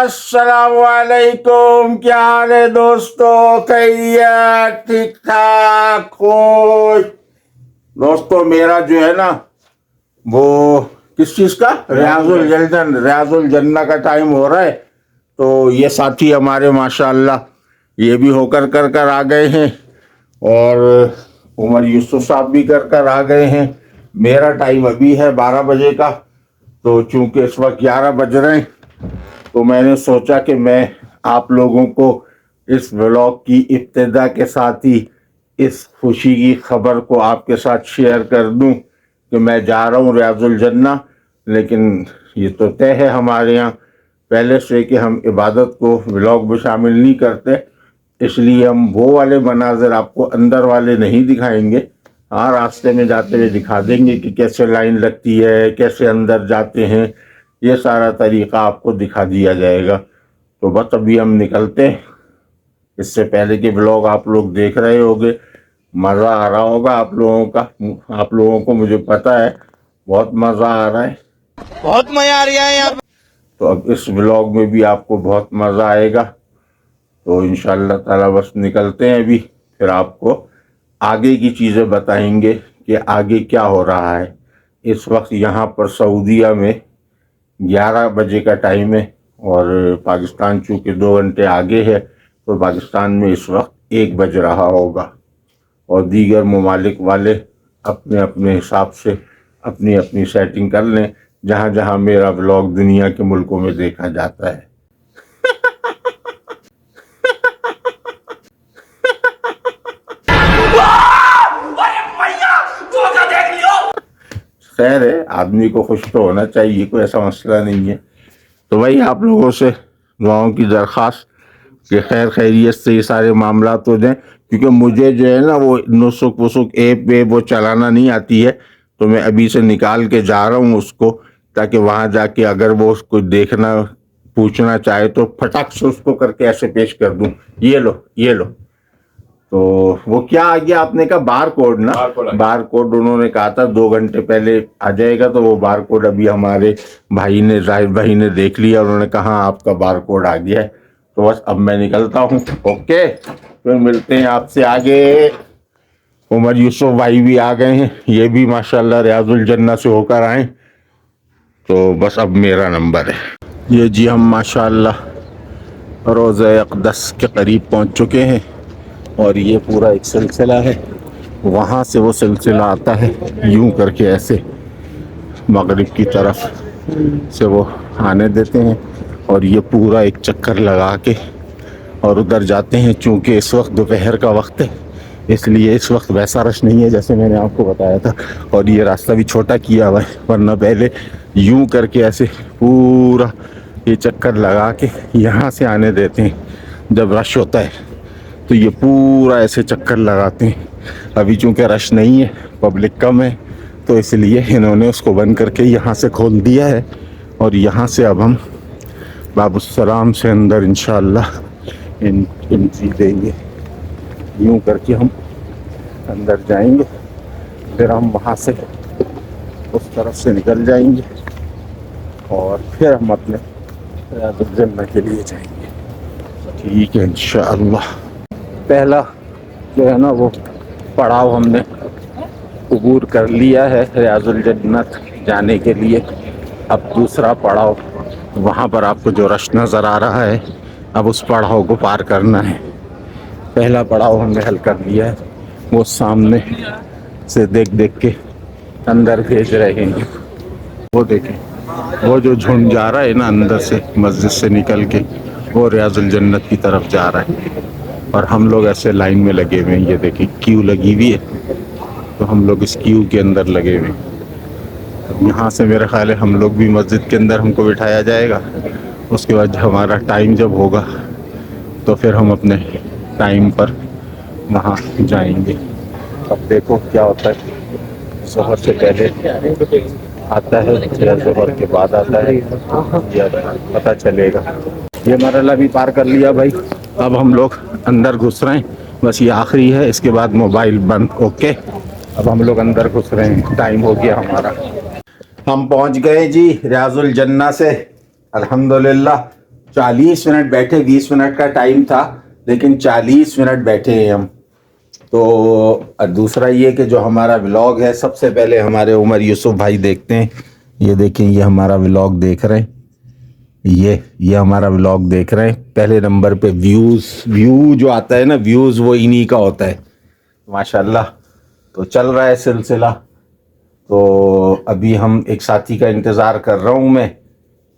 अस्सलामुअलैकुम। क्या हाल है दोस्तों? खैरियत? ठीक ठाक? खुश? दोस्तों मेरा जो है ना वो किस चीज का रियाजुल जन्ना का टाइम हो रहा है। तो ये साथी हमारे माशाअल्लाह ये भी होकर कर कर आ गए हैं और उमर यूसुफ साहब भी कर कर आ गए हैं। मेरा टाइम अभी है 12 बजे का। तो चूंकि इस वक्त 11 बज रहे हैं तो मैंने सोचा कि मैं आप लोगों को इस व्लॉग की इब्तिदा के साथ ही इस खुशी की खबर को आपके साथ शेयर कर दूं कि मैं जा रहा हूं रियाजुल जन्ना। लेकिन ये तो तय है हमारे यहाँ पहले से कि हम इबादत को व्लॉग में शामिल नहीं करते, इसलिए हम वो वाले मनाजिर आपको अंदर वाले नहीं दिखाएंगे। हाँ, रास्ते में जाते हुए दिखा देंगे कि कैसे लाइन लगती है, कैसे अंदर जाते हैं, ये सारा तरीक़ा आपको दिखा दिया जाएगा। तो बस अभी हम निकलते हैं। इससे पहले के ब्लॉग आप लोग देख रहे होंगे, मज़ा आ रहा होगा आप लोगों का। आप लोगों को मुझे पता है बहुत मज़ा आ रहा है, बहुत मज़ा आ रहा है यहाँ पे। तो अब इस ब्लॉग में भी आपको बहुत मज़ा आएगा। तो इंशाअल्लाह ताला बस निकलते हैं अभी, फिर आपको आगे की चीज़ें बताएंगे कि आगे क्या हो रहा है। इस वक्त यहाँ पर सऊदीया में 11 बजे का टाइम है और पाकिस्तान चूँकि 2 घंटे आगे है तो पाकिस्तान में इस वक्त 1 बज रहा होगा और दीगर ममालिक वाले अपने अपने हिसाब से अपनी अपनी सेटिंग कर लें जहाँ जहाँ मेरा ब्लॉग दुनिया के मुल्कों में देखा जाता है। खैर है, आदमी को खुश तो होना चाहिए, कोई ऐसा मसला नहीं है। तो भाई आप लोगों से दुआओं की दरख्वास्त कि खैर खैरियत से ये सारे मामला हो जाएं, क्योंकि मुझे जो है ना वो नुसुक वसुक ऐप पे वो चलाना नहीं आती है। तो मैं अभी से निकाल के जा रहा हूँ उसको, ताकि वहाँ जाके अगर वो उसको देखना पूछना चाहे तो फटाक से उसको करके ऐसे पेश कर दूँ, ये लो ये लो। तो वो क्या आ गया आपने कहा? बार कोड ना, बार कोड उन्होंने कहा था 2 घंटे पहले आ जाएगा। तो वो बार कोड अभी हमारे भाई ने, जाहिद भाई ने देख लिया, उन्होंने कहा हाँ, आपका बार कोड आ गया है। तो बस अब मैं निकलता हूँ। ओके, फिर मिलते हैं आपसे आगे। उमर यूसुफ भाई भी आ गए हैं, ये भी माशाल्लाह रियाजुल जन्ना से होकर आए। तो बस अब मेरा नंबर है। ये जी हम माशाल्लाह रोज़ा अक़दस के करीब पहुँच चुके हैं और ये पूरा एक सिलसिला है। वहाँ से वो सिलसिला आता है यूं करके ऐसे मगरिब की तरफ से वो आने देते हैं और ये पूरा एक चक्कर लगा के और उधर जाते हैं। चूँकि इस वक्त दोपहर का वक्त है इसलिए इस वक्त वैसा रश नहीं है जैसे मैंने आपको बताया था। और ये रास्ता भी छोटा किया हुआ है, वरना पहले यूं करके ऐसे पूरा ये चक्कर लगा के यहाँ से आने देते हैं जब रश होता है। तो ये पूरा ऐसे चक्कर लगाते हैं। अभी चूँकि रश नहीं है, पब्लिक कम है, तो इसलिए इन्होंने उसको बंद करके यहाँ से खोल दिया है। और यहाँ से अब हम बाबुस्सलाम से अंदर इंशाअल्लाह एंट्री देंगे। यूँ करके हम अंदर जाएंगे, फिर हम वहाँ से उस तरफ से निकल जाएंगे और फिर हम अपने रियाजुल जन्ना के लिए जाएंगे। ठीक है इंशाअल्लाह। पहला जो है ना वो पड़ाव हमने अबूर कर लिया है रियाजुल जन्नत जाने के लिए। अब दूसरा पड़ाव, वहाँ पर आपको जो रश नज़र आ रहा है, अब उस पड़ाव को पार करना है। पहला पड़ाव हमने हल कर लिया है, वो सामने से देख देख के अंदर भेज रहे हैं। वो देखें, वो जो झुंड जा रहा है ना अंदर से मस्जिद से निकल के, वो रियाजुल जन्नत की तरफ जा रहा है और हम लोग ऐसे लाइन में लगे हुए हैं। ये देखिए क्यू लगी हुई है, तो हम लोग इस क्यू के अंदर लगे हुए हैं। यहाँ से मेरा ख्याल है हम लोग भी मस्जिद के अंदर हमको बिठाया जाएगा। उसके बाद हमारा टाइम जब होगा तो फिर हम अपने टाइम पर वहाँ जाएंगे। अब देखो क्या होता है, ज़ोहर से पहले आता है या ज़ोहर के बाद आता है, या पता चलेगा। ये मरहला भी पार कर लिया भाई। अब हम लोग अंदर घुस रहे हैं, बस ये आखिरी है, इसके बाद मोबाइल बंद। ओके, अब हम लोग अंदर घुस रहे हैं, टाइम हो गया हमारा। हम पहुंच गए जी रियाजुल जन्ना से, अल्हम्दुलिल्लाह। 40 मिनट बैठे, 20 मिनट का टाइम था लेकिन 40 मिनट बैठे हैं हम। तो दूसरा ये कि जो हमारा व्लॉग है, सबसे पहले हमारे उमर यूसुफ भाई देखते हैं। ये देखें, ये हमारा व्लॉग देख रहे हैं, ये हमारा व्लॉग देख रहे हैं। पहले नंबर पे व्यू जो आता है ना, व्यूज़ वो इन्हीं का होता है माशाल्लाह। तो चल रहा है सिलसिला। तो अभी हम एक साथी का इंतज़ार कर रहा हूँ मैं,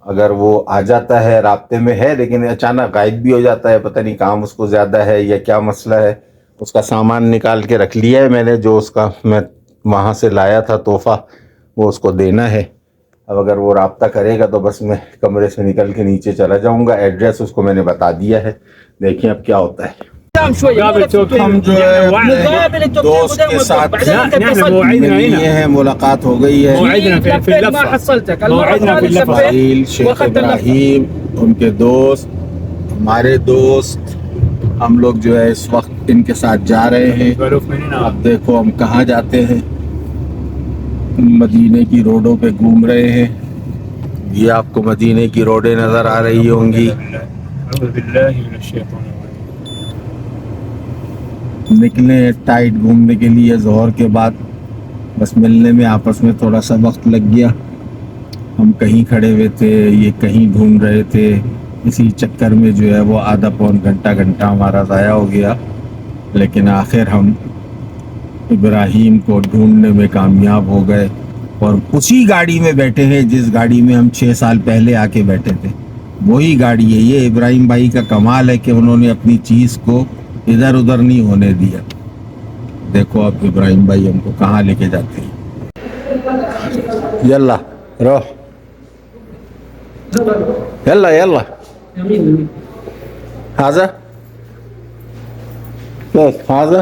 अगर वो आ जाता है, राब्ते में है लेकिन अचानक गायब भी हो जाता है, पता नहीं काम उसको ज़्यादा है या क्या मसला है। उसका सामान निकाल के रख लिया है मैंने, जो उसका मैं वहाँ से लाया था तोहफ़ा, वो उसको देना है। अब अगर वो राब्ता करेगा तो बस मैं कमरे से निकल के नीचे चला जाऊँगा। एड्रेस उसको मैंने बता दिया है, देखिए अब क्या होता है। हम जो है दोस्त के साथ मिले हैं, मुलाकात हो गई है। फाइल शेख इब्राहिम, उनके दोस्त, हमारे दोस्त, हम लोग जो है इस वक्त इनके साथ जा रहे हैं। अब देखो हम कहाँ जाते हैं, मदीने की रोडों पे घूम रहे हैं। ये आपको मदीने की रोडें नज़र आ रही होंगी। निकले टाइट घूमने के लिए जोहर के बाद, बस मिलने में आपस में थोड़ा सा वक्त लग गया। हम कहीं खड़े हुए थे, ये कहीं ढूंढ रहे थे, इसी चक्कर में जो है वो आधा पौन घंटा हमारा ज़ाया हो गया। लेकिन आखिर हम इब्राहिम को ढूंढने में कामयाब हो गए और उसी गाड़ी में बैठे हैं जिस गाड़ी में हम 6 साल पहले आके बैठे थे। वही गाड़ी है ये। इब्राहिम भाई का कमाल है कि उन्होंने अपनी चीज़ को इधर उधर नहीं होने दिया। देखो अब इब्राहिम भाई हमको कहाँ लेके जाते हैं। यल्ला रो, यल्ला यल्ला हाजा हाजा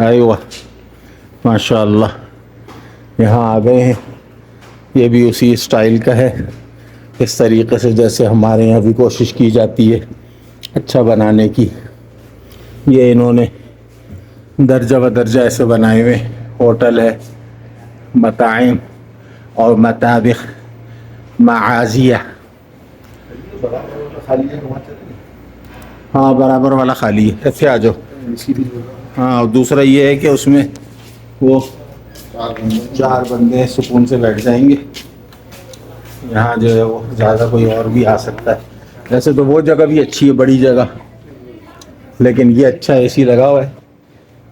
अय्वा माशाल्लाह, यहाँ आ गए हैं। ये भी उसी स्टाइल का है, इस तरीके से जैसे हमारे यहाँ भी कोशिश की जाती है अच्छा बनाने की। ये इन्होंने दर्जा व दर्जा ऐसे बनाए हुए होटल है, मताइम और मताबिख माजिया। हाँ बराबर वाला खाली है, ऐसे आ जाओ। हाँ और दूसरा ये है कि उसमें वो 4 बंदे सुकून से बैठ जाएंगे। यहाँ जो है वो ज़्यादा कोई और भी आ सकता है। वैसे तो वो जगह भी अच्छी है, बड़ी जगह, लेकिन ये अच्छा एसी लगा हुआ है।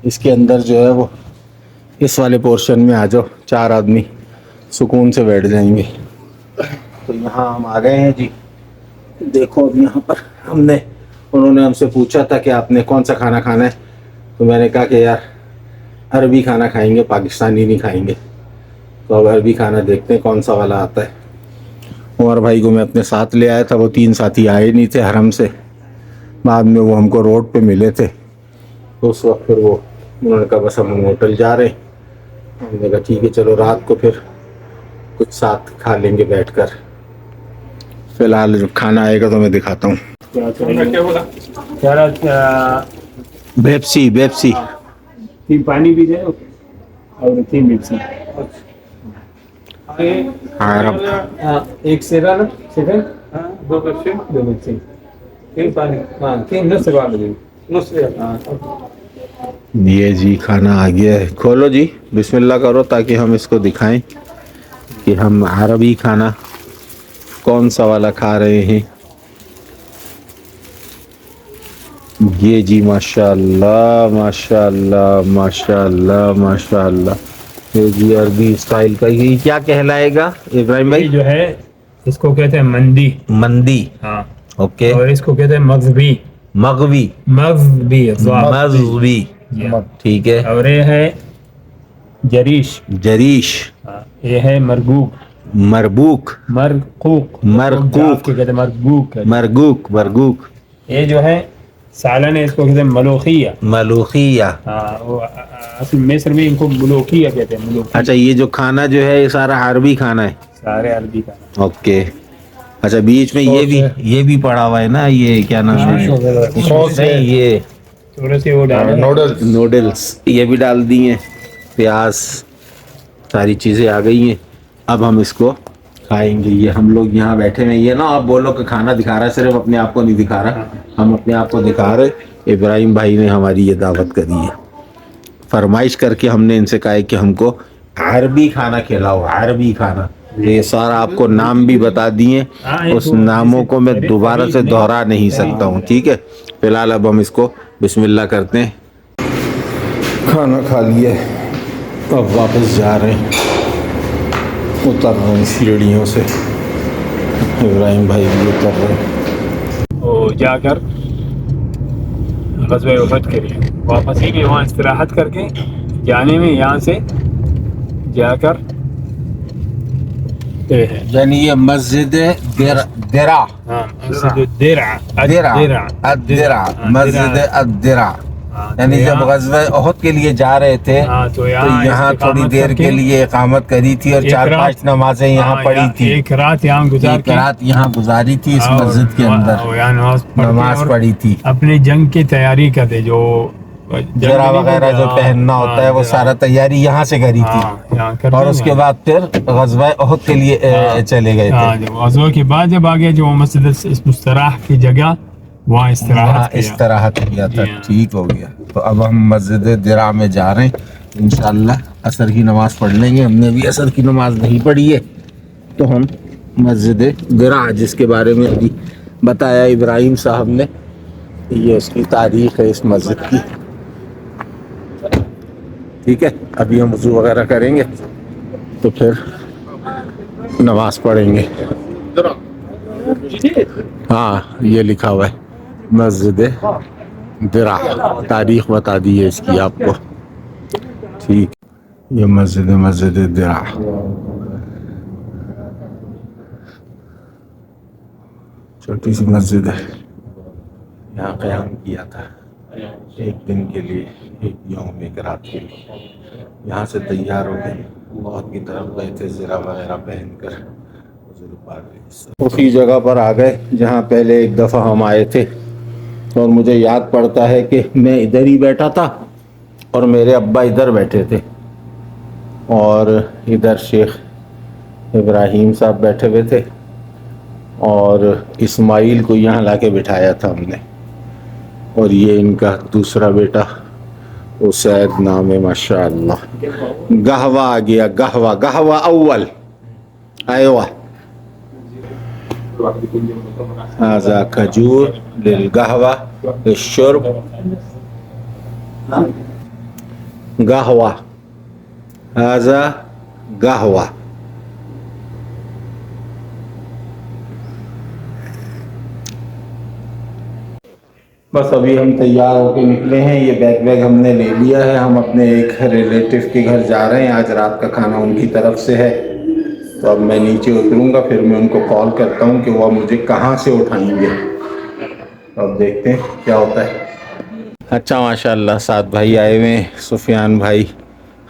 इसके अंदर जो है वो इस वाले पोर्शन में आ जाओ, 4 आदमी सुकून से बैठ जाएंगे। तो यहाँ हम आ गए हैं जी। देखो अब यहाँ पर उन्होंने हमसे पूछा था कि आपने कौन सा खाना खाना है, तो मैंने कहा कि यार अरबी खाना खाएंगे, पाकिस्तानी नहीं खाएंगे। तो अब अरबी खाना देखते हैं कौन सा वाला आता है। उमर भाई को मैं अपने साथ ले आया था, वो 3 साथी आए नहीं थे हरम से। बाद में वो हमको रोड पे मिले थे, तो उस वक्त फिर उन्होंने कहा बस हम होटल जा रहे हैं। हमने कहा ठीक है चलो, रात को फिर कुछ साथ खा लेंगे बैठकर। फिलहाल जब खाना आएगा तो मैं दिखाता हूँ। क्या बोला बेप्सी 3 पानी भी दे और 3 मिर्ची। एक सेवा ना, सेवन 2 मिर्ची 3 पानी, हाँ 3 नस सेवा में नस। ये जी खाना आ गया है, खोलो जी, बिस्मिल्लाह करो ताकि हम इसको दिखाएं कि हम अरबी खाना कौन सा वाला खा रहे हैं। ये जी माशाल्लाह माशाल्लाह माशाल्लाह माशाल्लाह, ये जी अरबी स्टाइल का। ये क्या कहलाएगा इब्राहिम भाई? जो है इसको कहते हैं मंदी। हाँ ओके। और इसको कहते हैं मगवी। ठीक है। और ये है जरीश। हाँ, ये है मरबूक। ये जो है सालन है, इसको कहते हैं मलूखिया। हाँ, वो असल मिस्र में इनको मलूखिया कहते हैं। अच्छा, ये जो खाना जो है ये सारा अरबी खाना है? सारे अरबी खाना। ओके। अच्छा, बीच में ये भी पड़ा हुआ है ना, ये क्या नाम है? ये थोड़े से वो नूडल्स ये भी डाल दिए, प्याज, सारी चीज़ें आ गई हैं। अब हम इसको खाएंगे। ये हम लोग यहाँ बैठे हैं, ये ना आप बोलो कि खाना दिखा रहा है, सिर्फ अपने आप को नहीं दिखा रहा, हम अपने आप को दिखा रहे। इब्राहिम भाई ने हमारी ये दावत करी है, फरमाइश करके हमने इनसे कहा है कि हमको अरबी खाना खिलाओ, अरबी खाना। ये सारा आपको नाम भी बता दिए, उस नामों को मैं दोबारा से दोहरा नहीं सकता हूँ, ठीक है। फिलहाल अब हम इसको बिस्मिल्लाह करते हैं। खाना खा लिया, अब वापस जा रहे हैं, उतर रहे हैं सीढ़ियों से। इब्राहिम भाई भी उतर रहे हैं। और जाकर ग़ज़वा उहद के लिए वापस ही में वहाँ इस्तिराहत करके जाने में यहाँ से जाकर यानी ये मस्जिद दिरा, मस्जिद अद्दिरा, यानी जब ग़ज़वा उहद के लिए जा रहे थे तो यहाँ थोड़ी देर के लिए इकामत करी थी और 4-5 नमाजें यहाँ पढ़ी थी। एक रात यहाँ गुजारी थी इस मस्जिद के अंदर, नमाज पढ़ी थी। अपनी जंग की तैयारी करते, जो जरा वगैरह जो पहनना होता है वो सारा तैयारी यहाँ से करी थी, और उसके बाद फिर ग़ज़वा उहद के लिए चले गए थे। ग़ज़वा के बाद जब आगे जो मस्जिद मुस्तराह की जगह वहाँ इस्तराहत किया था, ठीक हो गया। तो अब हम मस्जिद दिरा में जा रहे हैं, इंशाअल्लाह असर की नमाज पढ़ लेंगे। हमने भी असर की नमाज नहीं पढ़ी है, तो हम मस्जिद दिरा, जिसके बारे में अभी बताया इब्राहिम साहब ने, ये उसकी तारीख है इस मस्जिद की, ठीक है। अभी हम वज़ू वगैरह करेंगे तो फिर नमाज पढ़ेंगे। हाँ, ये लिखा हुआ है मस्जिद दिरा, तारीख बता दी है इसकी आपको, ठीक। ये मस्जिद दिरा, छोटी सी मस्जिद है, यहाँ क़याम किया था एक दिन के लिए, एक यौम एक रात के लिए। यहाँ से तैयार हो गए, बहुत की तरफ गए थे ज़रा वगैरह पहनकर, उसी जगह पर आ गए जहाँ पहले एक दफ़ा हम आए थे। और मुझे याद पड़ता है कि मैं इधर ही बैठा था और मेरे अब्बा इधर बैठे थे, और इधर शेख इब्राहिम साहब बैठे हुए थे, और इस्माइल को यहाँ लाके बिठाया था हमने, और ये इनका दूसरा बेटा उसैद नाम है, माशाअल्लाह। गहवा आ गया, गहवा अव्वल, आयवा हाज़ा खजूर लिल गहवा लिश्शुर्ब, गहवा हाज़ा गहवा। बस अभी हम तैयार होके निकले हैं, ये बैग वैग हमने ले लिया है, हम अपने एक रिलेटिव के घर जा रहे हैं। आज रात का खाना उनकी तरफ से है, तो अब मैं नीचे उतरूंगा, फिर मैं उनको कॉल करता हूँ कि वो मुझे कहाँ से उठाएंगे। अब देखते हैं क्या होता है। अच्छा, माशाल्लाह 7 भाई आए हुए हैं, सुफियान भाई,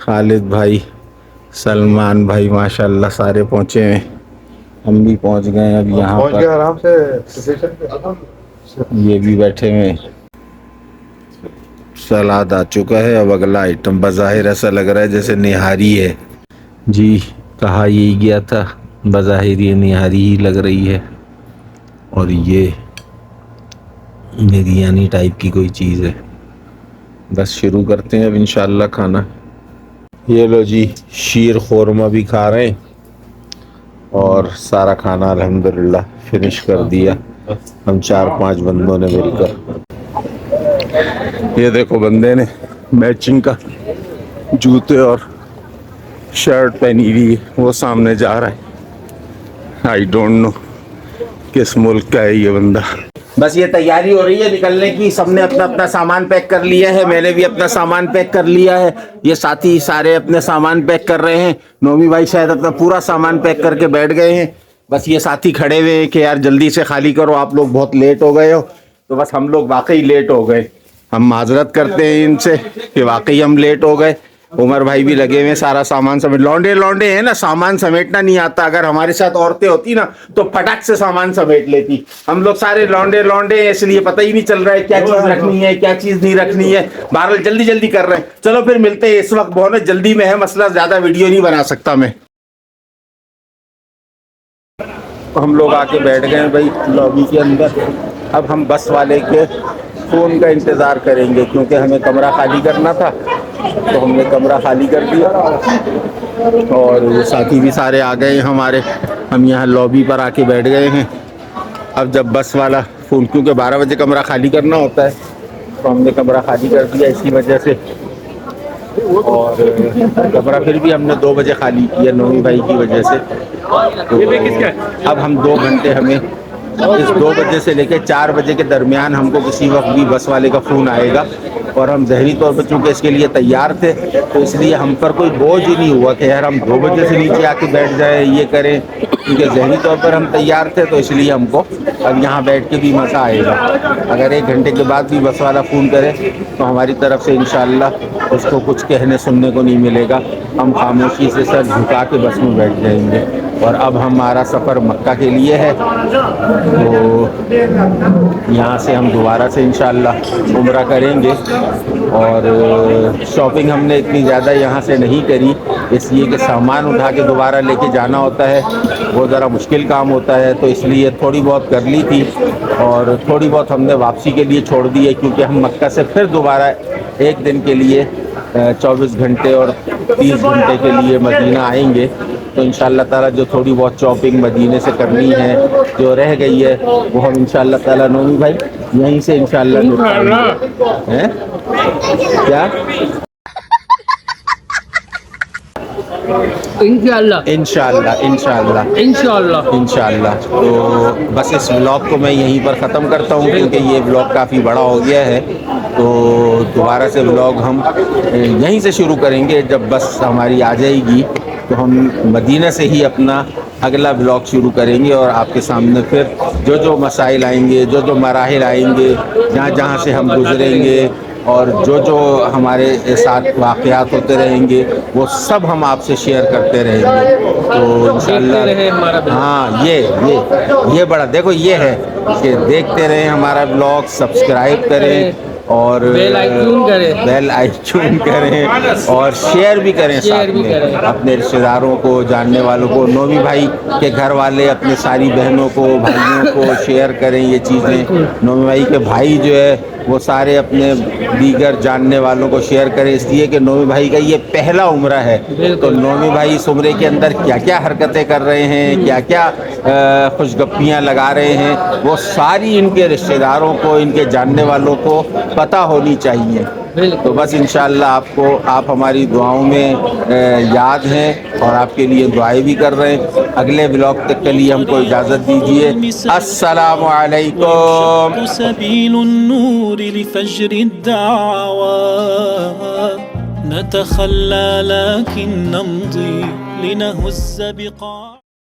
खालिद भाई, सलमान भाई, माशाल्लाह सारे पहुँचे हैं। हम भी पहुँच गए अब यहाँ पर, आराम से। ये भी बैठे हुए। सलाद आ चुका है, अब अगला आइटम बज़ाहिर ऐसा लग रहा है जैसे निहारी है जी, कहा यही गया था, बज़ाहिर ये निहारी ही लग रही है, और ये बिरयानी टाइप की कोई चीज़ है। बस शुरू करते हैं अब इंशाअल्लाह खाना। ये लो जी, शीर खोरमा भी खा रहे हैं, और सारा खाना अल्हम्दुलिल्लाह फिनिश कर दिया हम 4-5 बंदों ने मिलकर। ये देखो बंदे ने मैचिंग का जूते और शर्ट पहनी हुई है, वो सामने जा रहा है। आई डोंट नो किस मुल्क का है ये बंदा। बस ये तैयारी हो रही है निकलने की, सबने अपना अपना सामान पैक कर लिया है, मैंने भी अपना सामान पैक कर लिया है, ये साथी सारे अपने सामान पैक कर रहे हैं। नोमी भाई शायद अपना पूरा सामान पैक करके बैठ गए हैं, बस ये साथी खड़े हुए हैं कि यार जल्दी से खाली करो, आप लोग बहुत लेट हो गए हो। तो बस हम लोग वाकई लेट हो गए, हम माजरत करते हैं इनसे कि वाकई हम लेट हो गए। उमर भाई भी लगे हुए सारा सामान समेट, लौंडे हैं ना, सामान समेटना नहीं आता। अगर हमारे साथ औरतें होती ना तो फटाक से सामान समेट लेती। हम लोग सारे लौंडे हैं, इसलिए पता ही नहीं चल रहा है क्या चीज रखनी है क्या चीज नहीं रखनी है। बहरहाल जल्दी जल्दी कर रहे हैं, चलो फिर मिलते हैं। इस वक्त बहुत जल्दी में है, मसला ज्यादा वीडियो नहीं बना सकता मैं। हम लोग आके बैठ गए हैं भाई लॉबी के अंदर। अब हम बस वाले के फ़ोन का इंतज़ार करेंगे क्योंकि हमें कमरा खाली करना था, तो हमने कमरा खाली कर दिया और वो साथी भी सारे आ गए हमारे। हम यहाँ लॉबी पर आके बैठ गए हैं। अब जब बस वाला फ़ोन, क्योंकि 12 बजे कमरा खाली करना होता है, तो हमने कमरा खाली कर दिया इसी वजह से। और कमरा फिर भी हमने 2 बजे खाली किया नौमी भाई की वजह से। तो अब हम 2 घंटे, हमें इस 2 बजे से लेकर 4 बजे के दरमियान हमको किसी वक्त भी बस वाले का फ़ोन आएगा। और हम ज़हनी तौर पर चूँकि इसके लिए तैयार थे, तो इसलिए हम पर कोई बोझ ही नहीं हुआ कि यार हम 2 बजे से नीचे आके बैठ जाए, ये करें। क्योंकि ज़हनी तौर पर हम तैयार थे, तो इसलिए हमको अब यहाँ बैठ के भी मज़ा आएगा। अगर 1 घंटे के बाद भी बस वाला फ़ोन करे तो हमारी तरफ से इंशाअल्लाह उसको कुछ कहने सुनने को नहीं मिलेगा। हम खामोशी से सर झुका के बस में बैठ जाएंगे। और अब हमारा सफ़र मक्का के लिए है, तो यहाँ से हम दोबारा से इंशाअल्लाह उम्रा करेंगे। और शॉपिंग हमने इतनी ज़्यादा यहाँ से नहीं करी, इसलिए कि सामान उठा के दोबारा लेके जाना होता है, वो ज़रा मुश्किल काम होता है, तो इसलिए थोड़ी बहुत कर ली थी और थोड़ी बहुत हमने वापसी के लिए छोड़ दी है, क्योंकि हम मक्का से फिर दोबारा 1 दिन के लिए 24 घंटे और 30 घंटे के लिए मदीना आएंगे। तो इंशाअल्लाह ताला जो थोड़ी बहुत शॉपिंग मदीने से करनी है, जो रह गई है, वो हम इंशाअल्लाह ताला नौमी भाई यहीं से इंशाअल्लाह निपटाएंगे। हैं क्या? इंशाअल्लाह। तो बस इस व्लॉग को मैं यहीं पर ख़त्म करता हूँ, क्योंकि ये व्लॉग काफ़ी बड़ा हो गया है। तो दोबारा से व्लॉग हम यहीं से शुरू करेंगे। जब बस हमारी आ जाएगी तो हम मदीना से ही अपना अगला व्लॉग शुरू करेंगे और आपके सामने फिर जो जो मसाइल आएंगे, जो जो मराहिल आएंगे, जहाँ जहाँ से हम गुजरेंगे और जो जो हमारे साथ वाक़यात होते रहेंगे, वो सब हम आपसे शेयर करते रहेंगे। तो इंशाअल्लाह हाँ, ये बड़ा देखो ये है कि देखते रहें हमारा ब्लॉग, सब्सक्राइब करें और बेल आइकन करें और शेयर भी करें साथ में अपने रिश्तेदारों को, जानने वालों को। नौमी भाई के घर वाले अपने सारी बहनों को, भाइयों को शेयर करें ये चीज़ें। नौमी भाई के भाई जो है वो सारे अपने दीगर जानने वालों को शेयर करें, इसलिए कि नौमी भाई का ये पहला उम्रा है। तो नौमी भाई इस उम्रे के अंदर क्या क्या हरकतें कर रहे हैं, क्या क्या खुशगप्पियाँ लगा रहे हैं, वो सारी इनके रिश्तेदारों को, इनके जानने वालों को पता होनी चाहिए। तो बस इंशाअल्लाह आप हमारी दुआओं में याद हैं और आपके लिए दुआएं भी कर रहे हैं। अगले व्लॉग तक के लिए हमको इजाज़त दीजिए। अस्सलामु अलैकुम। नतखल्ला लकिन नमज़ी लिनहुज़्ज़ बिक़ा।